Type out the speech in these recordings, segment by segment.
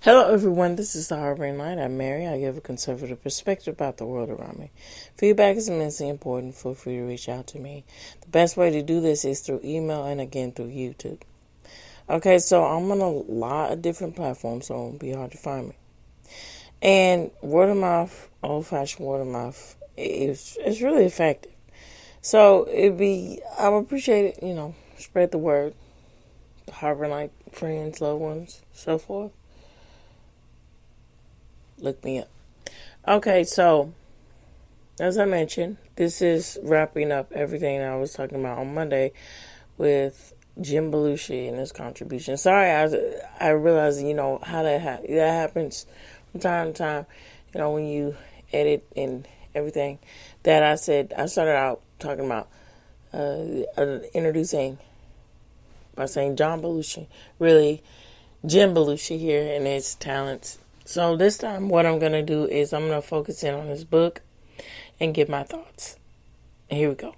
Hello, everyone. This is the Harboring Light. I'm Mary. I give a conservative perspective about the world around me. Feedback is immensely important. Feel free to reach out to me. The best way to do this is through email and again through YouTube. Okay, so I'm on a lot of different platforms, so it won't be hard to find me. And word of mouth, old-fashioned word of mouth, it's really effective. So I would appreciate it, spread the word. The Harboring Light friends, loved ones, so forth. Look me up. Okay, so as I mentioned, this is wrapping up everything I was talking about on Monday with Jim Belushi and his contribution. Sorry, I realize how that happens from time to time. When you edit and everything. That I started out talking about introducing by saying John Belushi, really Jim Belushi here and his talents. So this time what I'm going to do is I'm going to focus in on his book and give my thoughts. And here we go.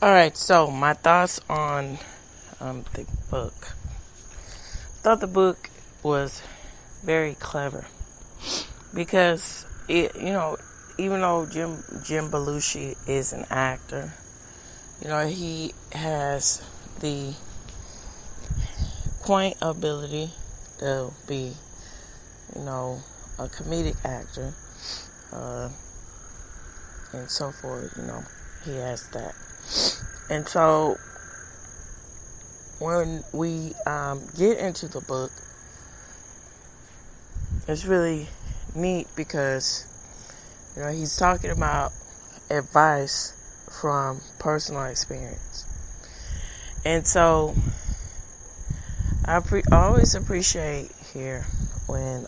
Alright, so my thoughts on the book. I thought the book was very clever because even though Jim Belushi is an actor, he has the quaint ability to be, a comedic actor, and so forth. He has that. And so when we get into the book, it's really neat because he's talking about advice from personal experience. And so I always appreciate here when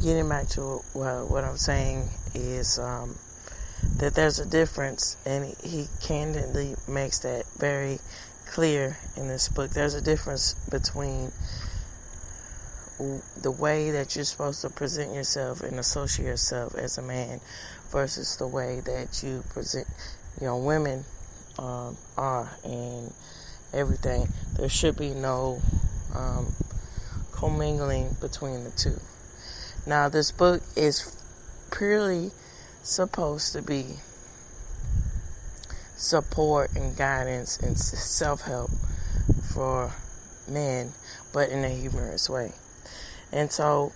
getting back to what I'm saying is that there's a difference, and he candidly makes that very clear in this book. There's a difference between the way that you're supposed to present yourself and associate yourself as a man versus the way that you present, women are and everything. There should be no commingling between the two. Now, this book is purely supposed to be support and guidance and self-help for men, but in a humorous way. And so,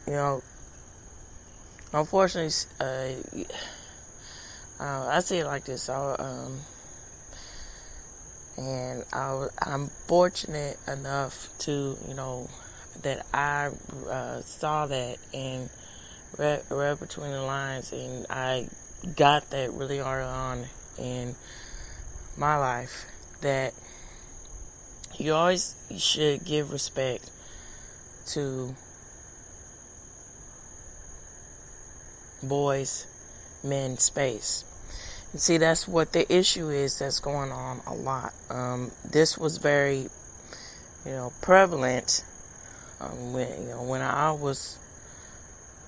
unfortunately, I see it like this. I'm fortunate enough to, that I saw that and read between the lines, and I got that really early on in my life, that you always should give respect to boys, men space. And see, that's what the issue is that's going on a lot. This was very, prevalent when I was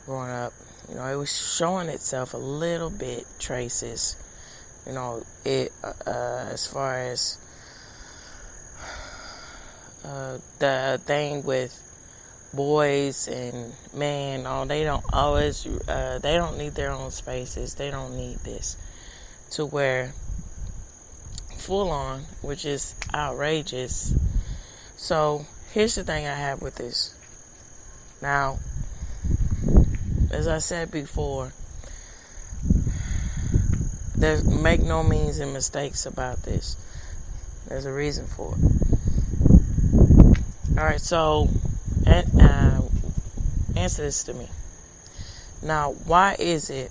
growing up. It was showing itself a little bit, traces, as far as the thing with boys and men. They don't need their own spaces. They don't need this. To where full on, which is outrageous. So here's the thing I have with this. Now, as I said before, there's make no means and mistakes about this. There's a reason for it. Alright, so answer this to me. Now, why is it,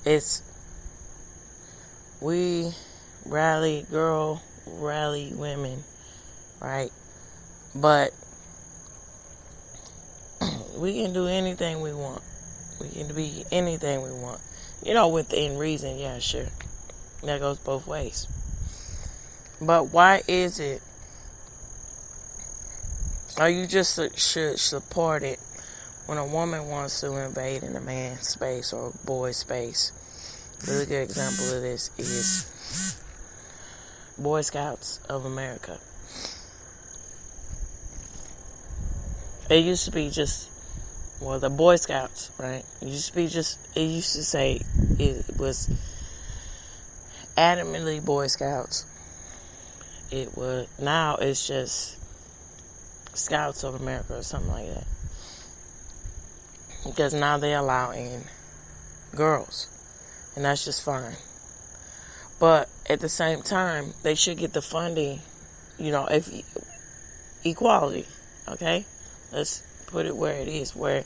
it's we rally women, right? But we can do anything we want. We can be anything we want. Within reason, yeah, sure. That goes both ways. But why is it, or you just should support it when a woman wants to invade in a man's space or a boy's space? A really good example of this is Boy Scouts of America. It used to be the Boy Scouts, right? It used to say it was adamantly Boy Scouts. Now it's just Scouts of America or something like that. Because now they allow in girls. And that's just fine. But at the same time, they should get the funding, if equality, okay? Let's put it where it is, where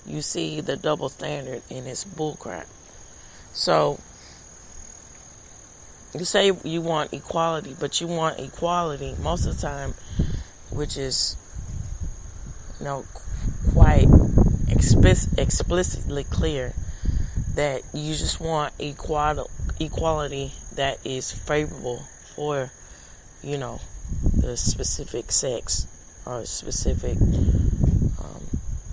you see the double standard in this bullcrap. So, you say you want equality, but you want equality most of the time, which is, quite explicitly clear, that you just want equality that is favorable for, the specific sex or specific,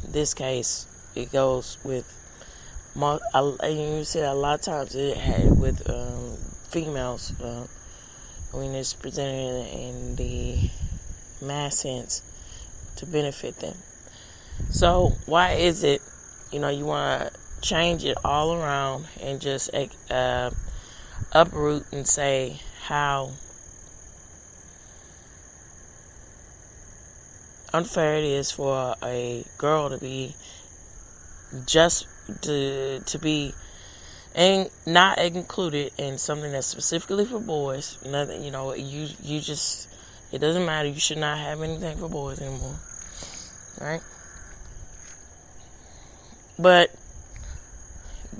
this case, it goes with, you said a lot of times it had with females, when it's presented in the mass sense to benefit them. So why is it, you want to change it all around and just uproot and say how unfair it is for a girl to be to be not included in something that's specifically for boys. Nothing, you just, it doesn't matter. You should not have anything for boys anymore, right? But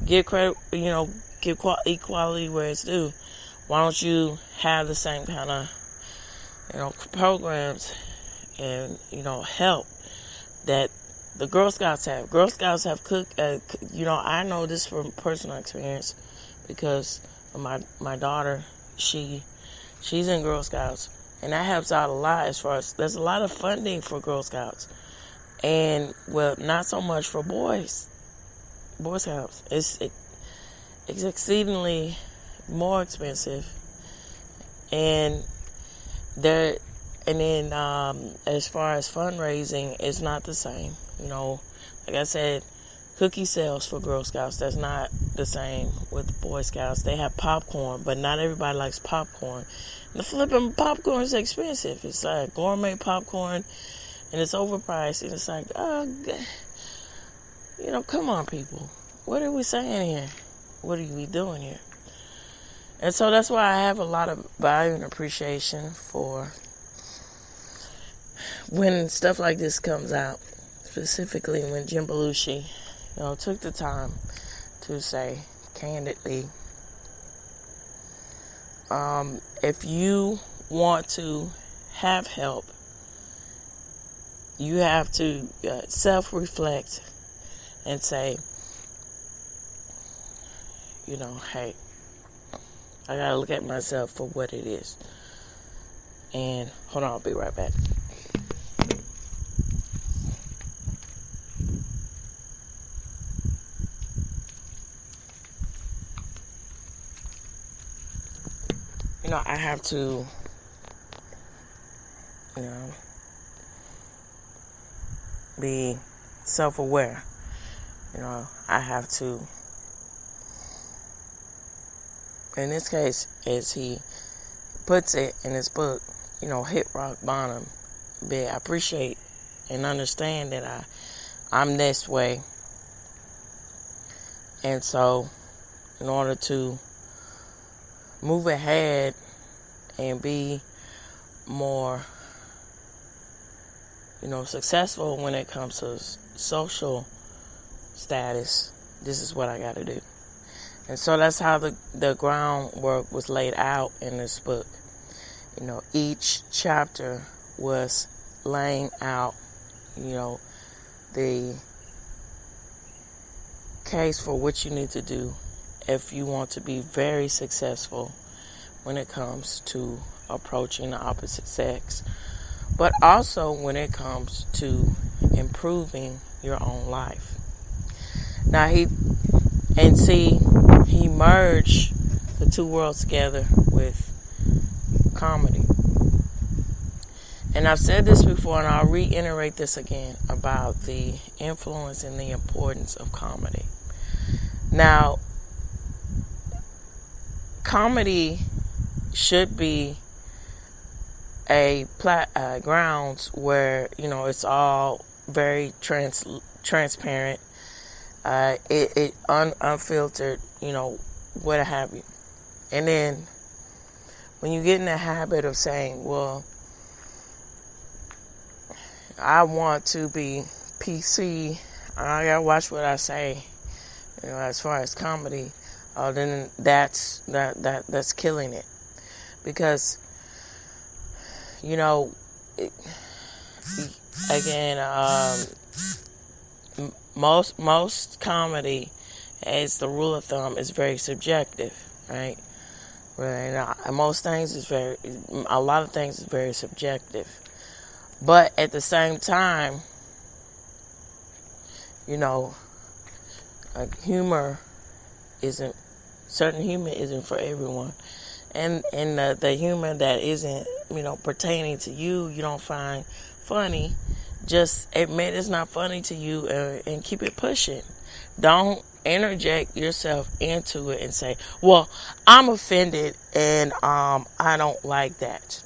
give credit, give equality where it's due. Why don't you have the same kind of, programs and, help that the Girl Scouts have? Girl Scouts have I know this from personal experience because of my daughter, she's in Girl Scouts, and that helps out a lot as far as, there's a lot of funding for Girl Scouts. And, not so much for Boy Scouts. It's exceedingly more expensive. And then as far as fundraising, it's not the same. Like I said, cookie sales for Girl Scouts, that's not the same with Boy Scouts. They have popcorn, but not everybody likes popcorn. And the flipping popcorn is expensive. It's like gourmet popcorn, and it's overpriced. And it's like, come on, people. What are we saying here? What are we doing here? And so that's why I have a lot of value and appreciation for when stuff like this comes out. Specifically when Jim Belushi, took the time to say candidly, if you want to have help, you have to self-reflect and say, hey, I gotta look at myself for what it is. And hold on, I'll be right back. I have to, be self-aware. I have to, in this case, as he puts it in his book, hit rock bottom. But I appreciate and understand that I'm this way. And so, in order to move ahead and be more successful when it comes to social status, this is what I got to do. And so that's how the groundwork was laid out in this book. Each chapter was laying out, the case for what you need to do if you want to be very successful when it comes to approaching the opposite sex, but also when it comes to improving your own life. Now he merged the two worlds together with comedy. And I've said this before, and I'll reiterate this again about the influence and the importance of comedy. Now, comedy should be a grounds where it's all very transparent, unfiltered, what have you. And then when you get in the habit of saying, well, I want to be PC, I gotta watch what I say, as far as comedy, then that's killing it. Because most comedy, as the rule of thumb, is very subjective, right? Most things a lot of things is very subjective. But at the same time, certain humor isn't for everyone. And the humor that isn't, pertaining to you, you don't find funny, just admit it's not funny to you and keep it pushing. Don't interject yourself into it and say, well, I'm offended and I don't like that.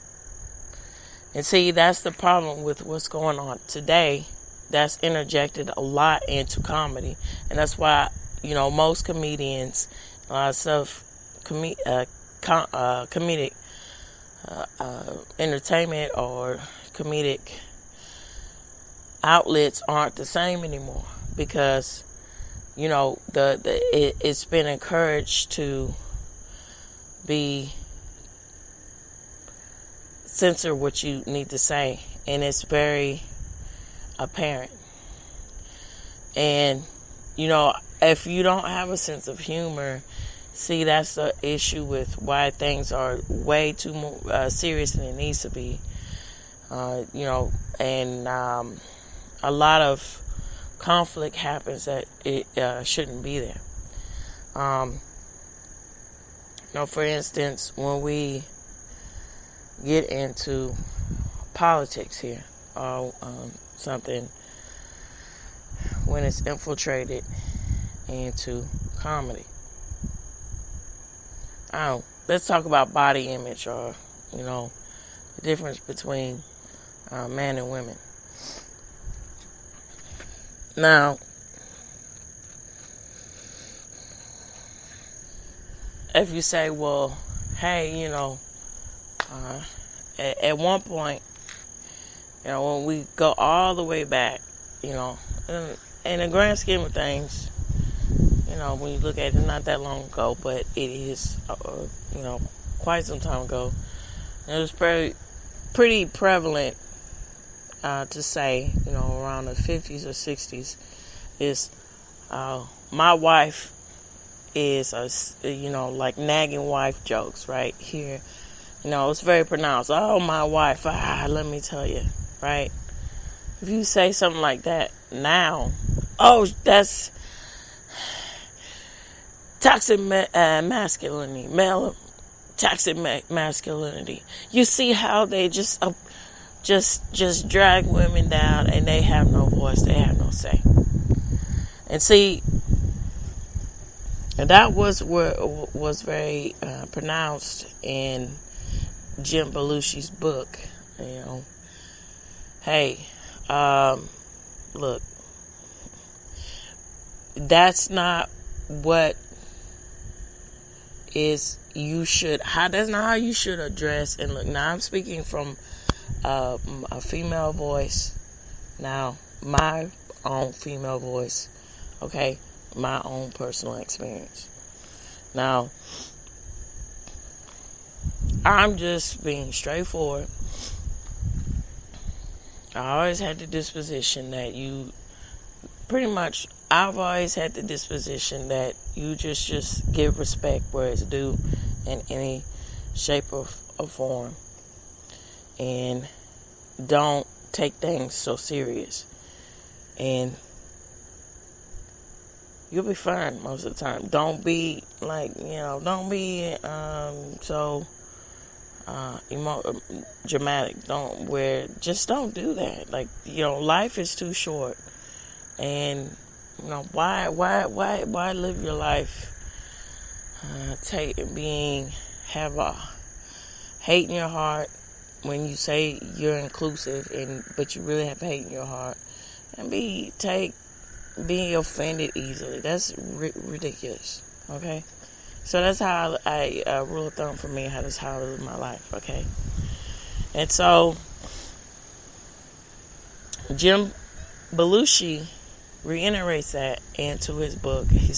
And see, that's the problem with what's going on today. That's interjected a lot into comedy. And that's why, most comedians, comedic entertainment or comedic outlets aren't the same anymore. Because, it's been encouraged to be censor what you need to say, and it's very apparent. And if you don't have a sense of humor, see, that's the issue with why things are way too serious than it needs to be. And a lot of conflict happens that it shouldn't be there. For instance, when we get into politics here, or something, when it's infiltrated into comedy. Let's talk about body image, or the difference between men and women. Now, if you say, well, hey, at one point, when we go all the way back, in the grand scheme of things, when you look at it, not that long ago, but it is, quite some time ago, it was pretty prevalent to say, around the 50s or 60s, is my wife is, like nagging wife jokes right here. It's very pronounced. Oh, my wife, let me tell you, right? If you say something like that now, oh, that's toxic masculinity, male toxic masculinity. You see how they just drag women down, and they have no voice, they have no say. And see, that was very pronounced in Jim Belushi's book. Hey, look, that's not what is that's not how you should address and look. Now I'm speaking from a female voice, Now, my own female voice, okay? My own personal experience. Now, I'm just being straightforward. I always had the disposition that I've always had the disposition that you just give respect where it's due in any shape or form. And don't take things so serious. And you'll be fine most of the time. Don't be so dramatic. Just don't do that. Like, life is too short. And, why live your life have a hate in your heart when you say you're inclusive, but you really have hate in your heart, and being offended easily. That's ridiculous. Okay, so that's how I rule of thumb for me. That's how I live my life. Okay, and so Jim Belushi reiterates that into his book. He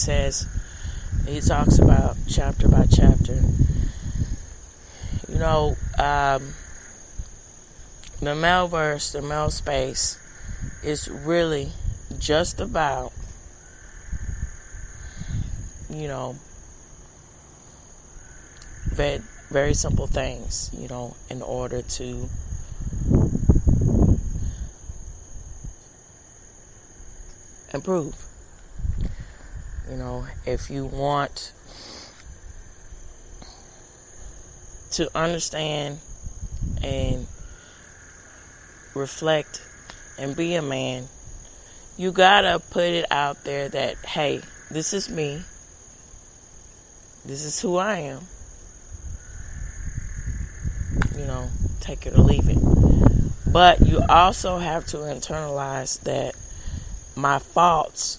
talks about chapter by chapter. The male-verse, the male space, is really just about, very, very simple things, in order to improve. If you want to understand and reflect and be a man, you gotta put it out there that, hey, this is me. This is who I am. Take it or leave it. But you also have to internalize that my faults,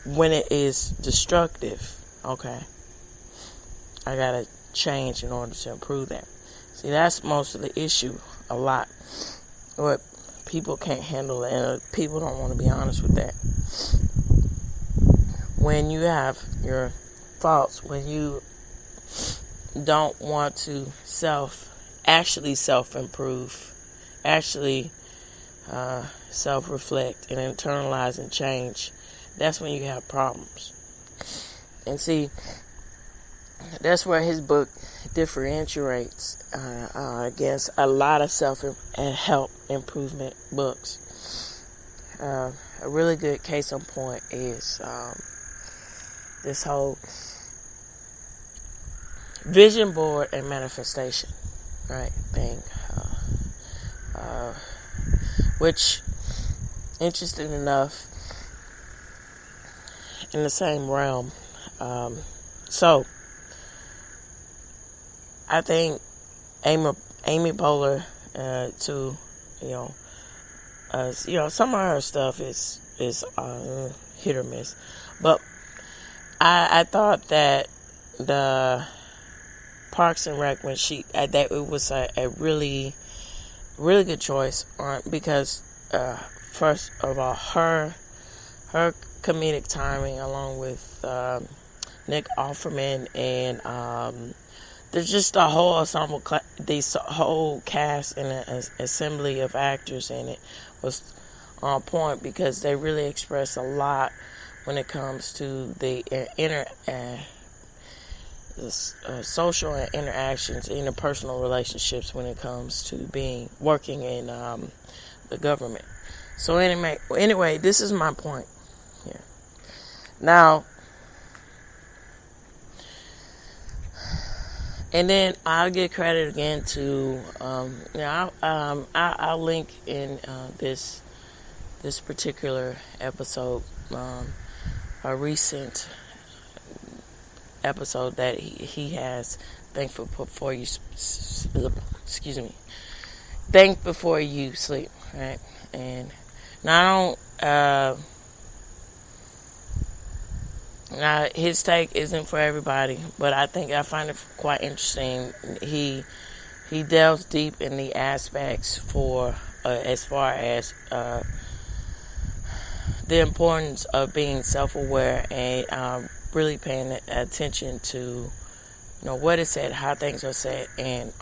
when it is destructive, okay, I gotta change in order to improve that. See, that's most of the issue. A lot. What people can't handle, and people don't want to be honest with that. When you have your faults, when you don't want to self-improve, self-reflect and internalize and change, that's when you have problems. And see, that's where his book differentiates against a lot of self-help improvement books. A really good case in point is this whole vision board and manifestation, right, thing. Which, interesting enough, in the same realm. So, I think Amy Poehler, some of her stuff is hit or miss, but I thought that the Parks and Rec, when that it was a really, really good choice because first of all, her comedic timing, along with Nick Offerman and there's just a whole ensemble, this whole cast and an assembly of actors in it was on point, because they really express a lot when it comes to the social interactions, interpersonal relationships when it comes to working in the government. So anyway, this is my point here. Now, and then I'll give credit again to, I'll link in this particular episode, a recent episode that he has, Think Before You Sleep, right? And now now, his take isn't for everybody, but I find it quite interesting. He delves deep in the aspects for as far as the importance of being self-aware and really paying attention to what is said, how things are said, and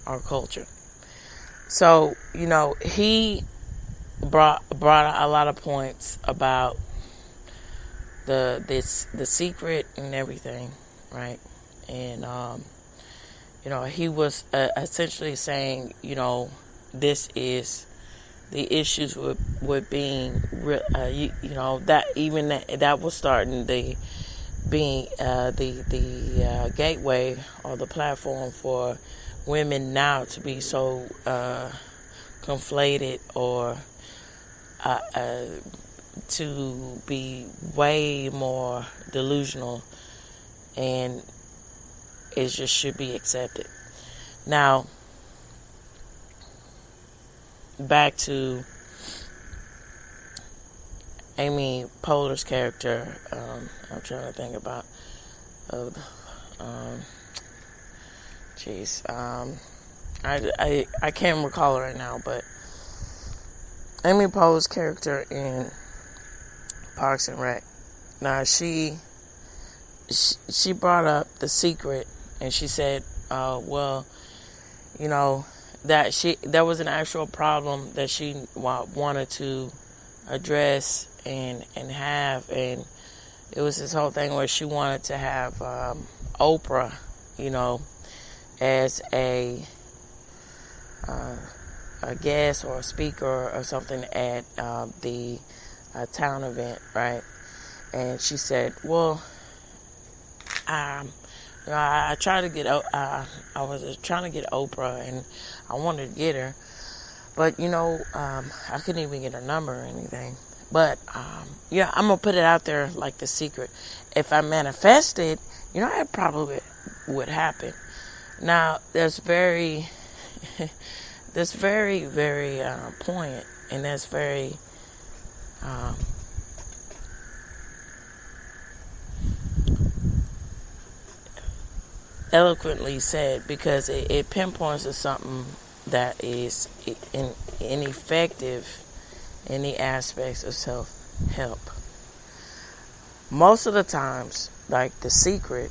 our culture. So he brought a lot of points about the secret and everything, right? And he was essentially saying, this is the issues with being, that even that was starting being the gateway or the platform for women now to be so conflated or to be way more delusional, and it just should be accepted. Now, back to Amy Poehler's character. I'm trying to think about. I can't recall it right now, but Amy Poehler's character in Parks and Rec. Now she brought up the secret, and she said, well, that there was an actual problem that she wanted to address and have, and it was this whole thing where she wanted to have Oprah, as a guest or a speaker or something at the town event, right? And she said, well, I tried to get I was trying to get Oprah, and I wanted to get her, but I couldn't even get her number or anything. But I'm gonna put it out there like the secret. If I manifested, it probably would happen. Now that's very very poignant, and that's very eloquently said, because it pinpoints to something that is ineffective in the aspects of self-help. Most of the times, like the secret,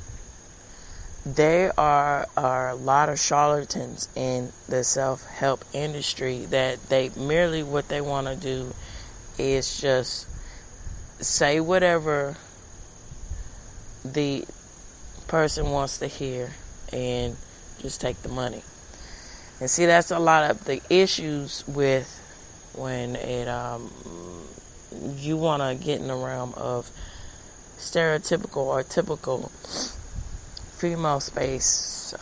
there are a lot of charlatans in the self-help industry that what they want to do is just say whatever the person wants to hear and just take the money. And see, that's a lot of the issues with when you want to get in the realm of stereotypical or typical female space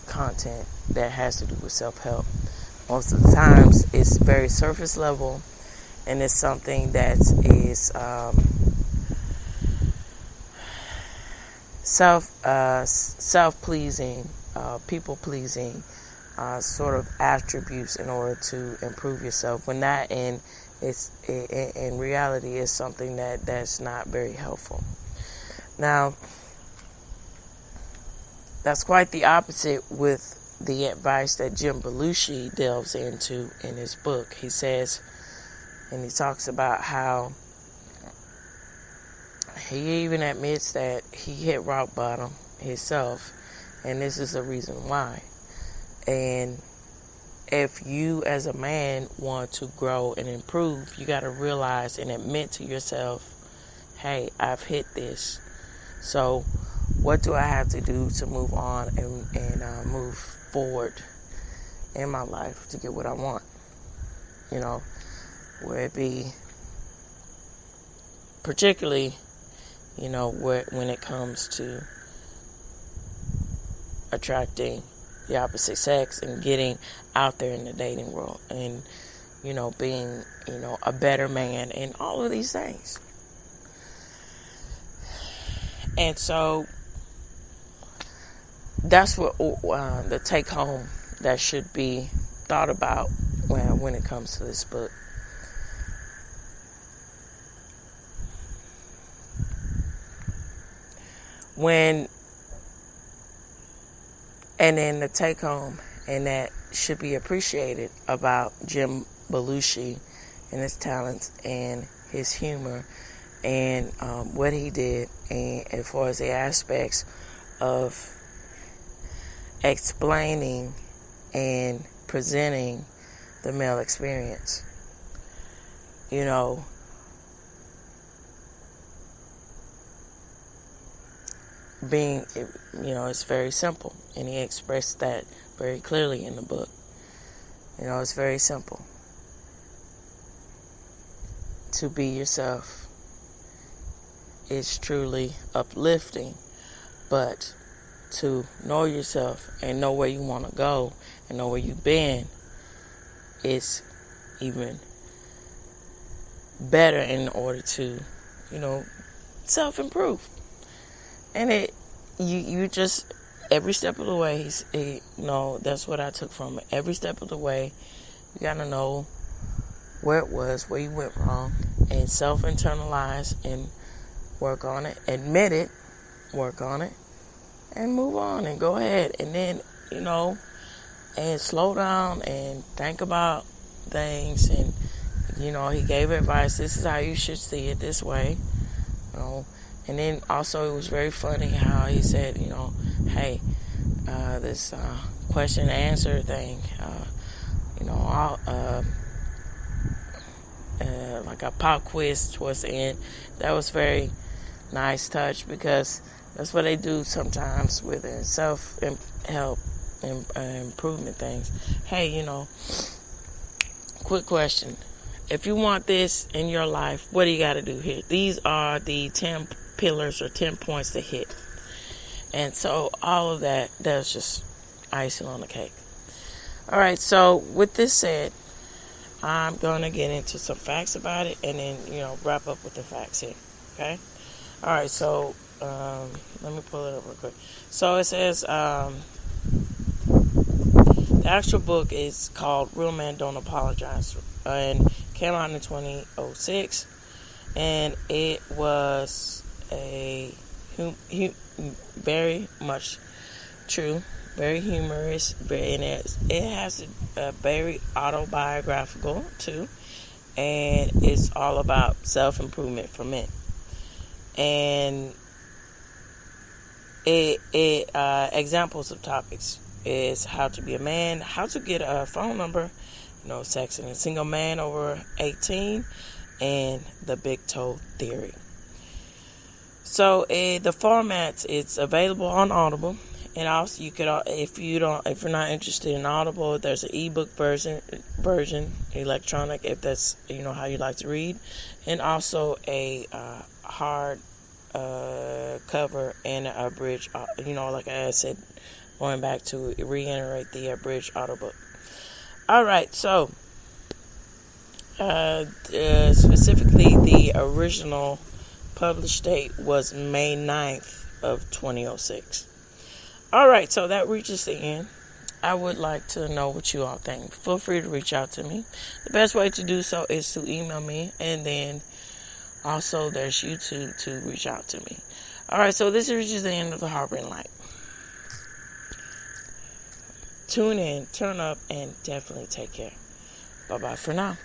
content that has to do with self-help. Most of the times it's very surface level, and it's something that is self-pleasing, people-pleasing sort of attributes in order to improve yourself, when that in reality is something that's not very helpful. Now, that's quite the opposite with the advice that Jim Belushi delves into in his book. He says, and he talks about how he even admits that he hit rock bottom himself, and this is the reason why. And if you as a man want to grow and improve, you got to realize and admit to yourself, hey, I've hit this. So what do I have to do to move on and move forward in my life to get what I want? Where it be particularly, when it comes to attracting the opposite sex and getting out there in the dating world and, being, a better man and all of these things. And so that's what the take home that should be thought about when it comes to this book. And then the take home and that should be appreciated about Jim Belushi and his talents and his humor and what he did, and as far as the aspects of explaining and presenting the male experience. You know, it's very simple, and he expressed that very clearly in the book. It's very simple. To be yourself is truly uplifting, but to know yourself and know where you want to go and know where you've been is even better in order to, self-improve. And you just, every step of the way, that's what I took from it. Every step of the way, you got to know where it was, where you went wrong, and self-internalize and work on it. Admit it, work on it, and move on and go ahead. And then, and slow down and think about things. And, he gave advice. This is how you should see it, this way. And then also it was very funny how he said, hey, this question and answer thing, like a pop quiz towards the end. That was very nice touch, because that's what they do sometimes with their self-help and improvement things. Hey, quick question. If you want this in your life, what do you got to do here? These are the 10 pillars or 10 points to hit. And so all of that's just icing on the cake. All right, so with this said, I'm going to get into some facts about it and then, wrap up with the facts here. Okay? All right, so let me pull it up real quick. So it says the actual book is called Real Men Don't Apologize, and came out in 2006, and it was a very much true, very humorous, and it has a very autobiographical too, and it's all about self-improvement for men. And it examples of topics is how to be a man, how to get a phone number, sexing a single man over 18, and the big toe theory. So the format, it's available on Audible, and also you could, if you're not interested in Audible, there's an ebook version, electronic, if that's how you like to read, and also a hard cover and a abridged, like I said, going back to reiterate the abridged audiobook. All right, so specifically the original published date was May 9th of 2006. All right, so that reaches the end. I would like to know what you all think. Feel free to reach out to me. The best way to do so is to email me, and then also there's YouTube to reach out to me. All right, so this reaches the end of the Harboring Light. Tune in, turn up, and definitely take care. Bye-bye for now.